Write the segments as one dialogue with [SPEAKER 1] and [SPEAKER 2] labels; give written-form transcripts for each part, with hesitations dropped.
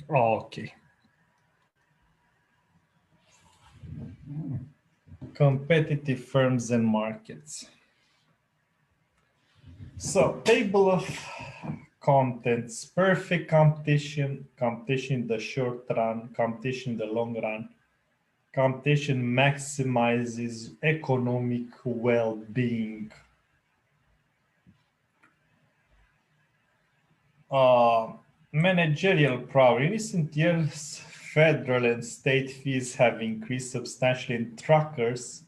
[SPEAKER 1] Okay. Competitive firms and markets. So, table of contents: perfect competition, competition in the short run, competition in the long run. Competition maximizes economic well-being. Managerial power. In recent years, federal and state fees have increased substantially, and truckers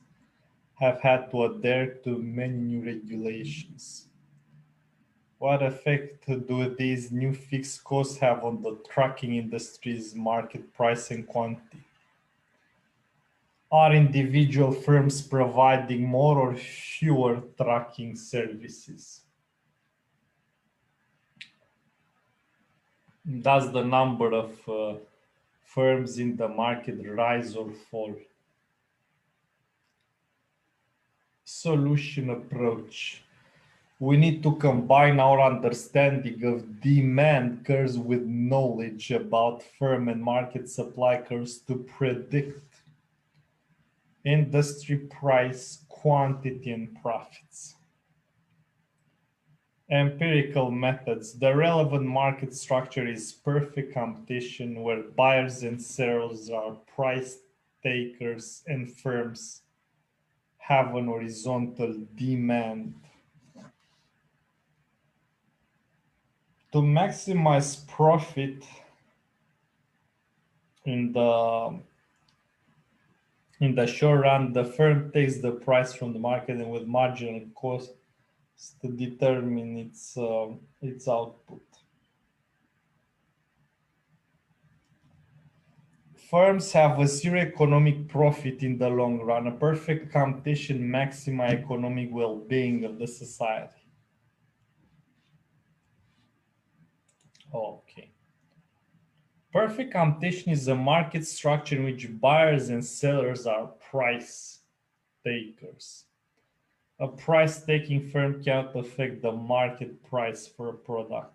[SPEAKER 1] have had to adhere to many new regulations. What effect do these new fixed costs have on the trucking industry's market price and quantity? Are individual firms providing more or fewer trucking services? Does the number of firms in the market rise or fall? Solution approach. We need to combine our understanding of demand curves with knowledge about firm and market supply curves to predict industry price, quantity, and profits. Empirical methods. The relevant market structure is perfect competition where buyers and sellers are price takers and firms have an horizontal demand. To maximize profit in the short run, the firm takes the price from the market and with marginal cost to determine its output. Firms have a zero economic profit in the long run. A perfect competition maximizes economic well-being of the society. Okay. Perfect competition is a market structure in which buyers and sellers are price takers. A price-taking firm cannot affect the market price for a product.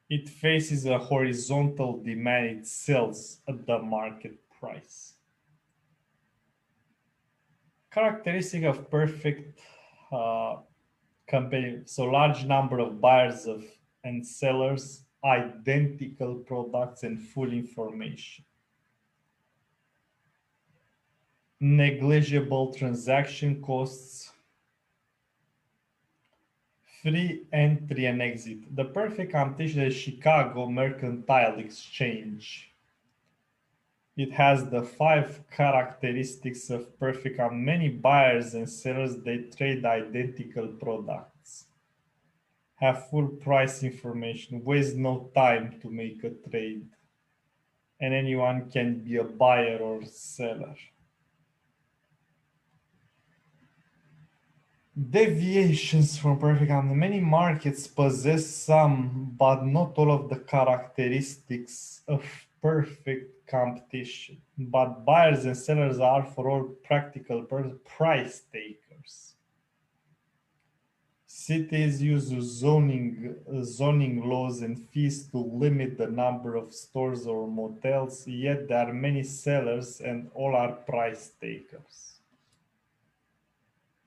[SPEAKER 1] It faces a horizontal demand. It sells at the market price. Characteristic of perfect company. So large number of buyers and sellers, identical products, and full information. Negligible transaction costs, free entry and exit. The perfect competition is Chicago Mercantile Exchange. It has the 5 characteristics of perfect. Many buyers and sellers, they trade identical products, have full price information, waste no time to make a trade, and anyone can be a buyer or seller. Deviations from perfect competition. Many markets possess some, but not all of the characteristics of perfect competition. But buyers and sellers are, for all practical purposes, price takers. Cities use zoning laws and fees to limit the number of stores or motels, yet there are many sellers and all are price takers.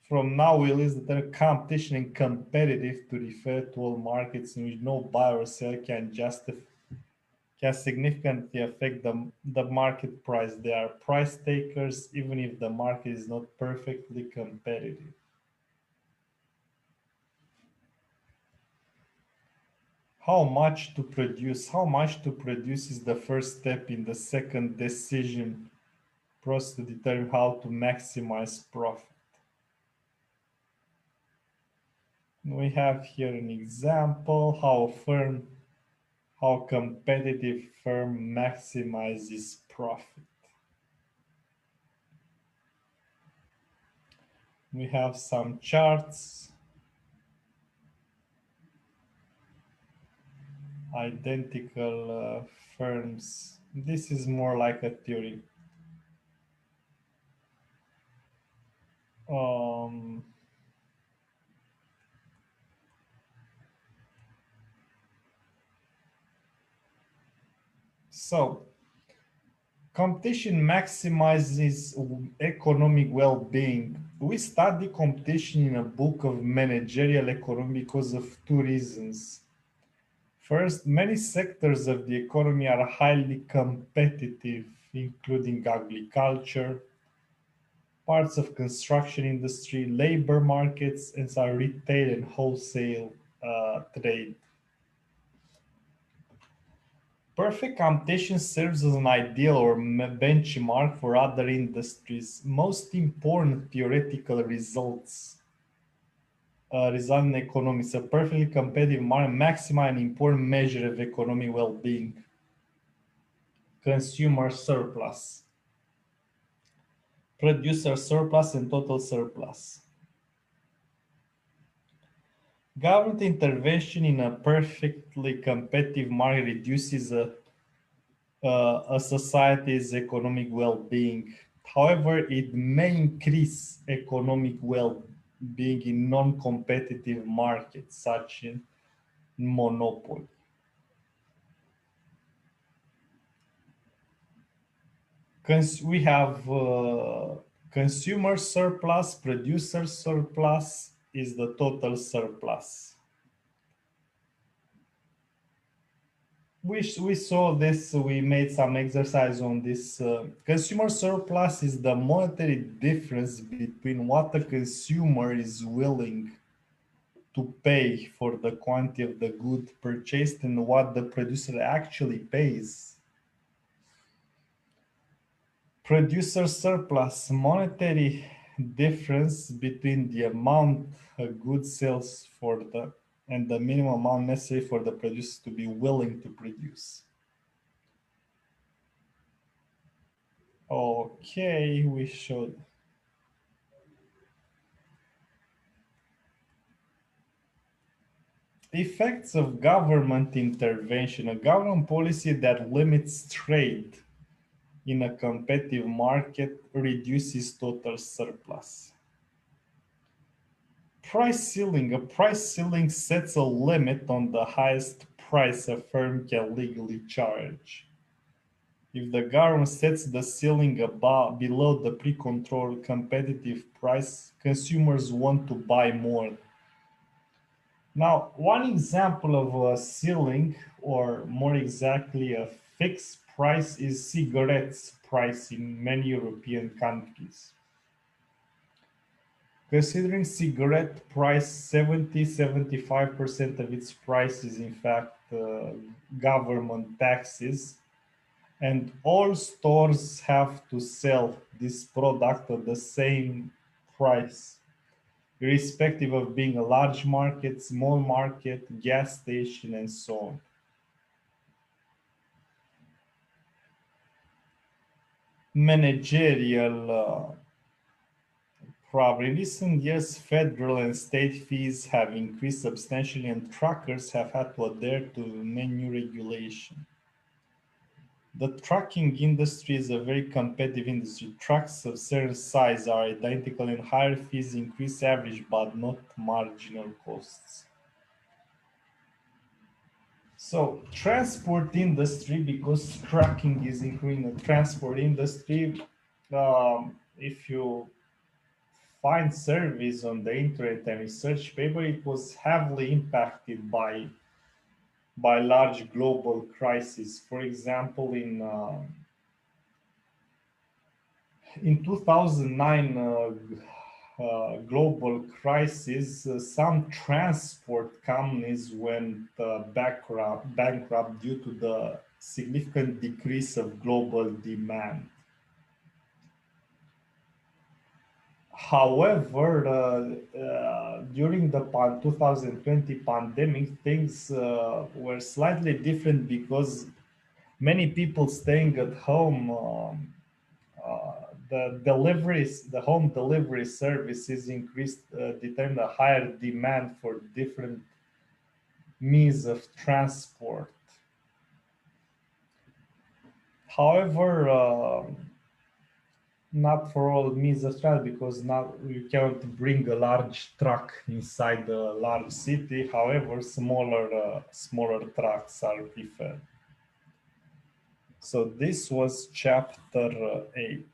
[SPEAKER 1] From now, we'll use the term competition and competitive to refer to all markets in which no buyer or seller can significantly affect the market price. They are price takers even if the market is not perfectly competitive. How much to produce? How much to produce is the first step in the second decision process to determine how to maximize profit. We have here an example how competitive firm maximizes profit. We have some charts. Identical firms. This is more like a theory. So, competition maximizes economic well-being. We study competition in a book of managerial economy because of two reasons. First, many sectors of the economy are highly competitive, including agriculture, parts of construction industry, labor markets, and some retail and wholesale trade. Perfect competition serves as an ideal or benchmark for other industries. Most important theoretical results result in economics. A perfectly competitive market maximize an important measure of economic well-being. Consumer surplus, producer surplus, and total surplus. Government intervention in a perfectly competitive market reduces a society's economic well-being. However, it may increase economic well-being in non-competitive markets, such as monopoly. We have consumer surplus, producer surplus is the total surplus. We saw this, we made some exercise on this. Consumer surplus is the monetary difference between what the consumer is willing to pay for the quantity of the good purchased and what the producer actually pays. Producer surplus, monetary difference between the amount a good sells for and the minimum amount necessary for the producer to be willing to produce. Okay, we should. Effects of government intervention. A government policy that limits trade in a competitive market reduces total surplus. Price ceiling. A price ceiling sets a limit on the highest price a firm can legally charge. If the government sets the ceiling below the pre-controlled competitive price, consumers want to buy more. Now, one example of a ceiling, or more exactly a fixed price, is cigarettes price in many European countries. Considering cigarette price, 70-75% of its price is in fact government taxes, and all stores have to sell this product at the same price, irrespective of being a large market, small market, gas station, and so on. Managerial problem. In recent years, federal and state fees have increased substantially, and truckers have had to adhere to many new regulations. The trucking industry is a very competitive industry. Trucks of certain size are identical, and higher fees increase average but not marginal costs. So, transport industry, because trucking is including the transport industry. If you find surveys on the internet and research paper, it was heavily impacted by large global crises. For example, in 2009 global crisis, some transport companies went bankrupt due to the significant decrease of global demand. However, during the 2020 pandemic, things were slightly different because many people staying at home, the home delivery services increased, determined a higher demand for different means of transport. However, not for all means of transport, because now you can't bring a large truck inside a large city. However, smaller trucks are preferred. So this was chapter 8.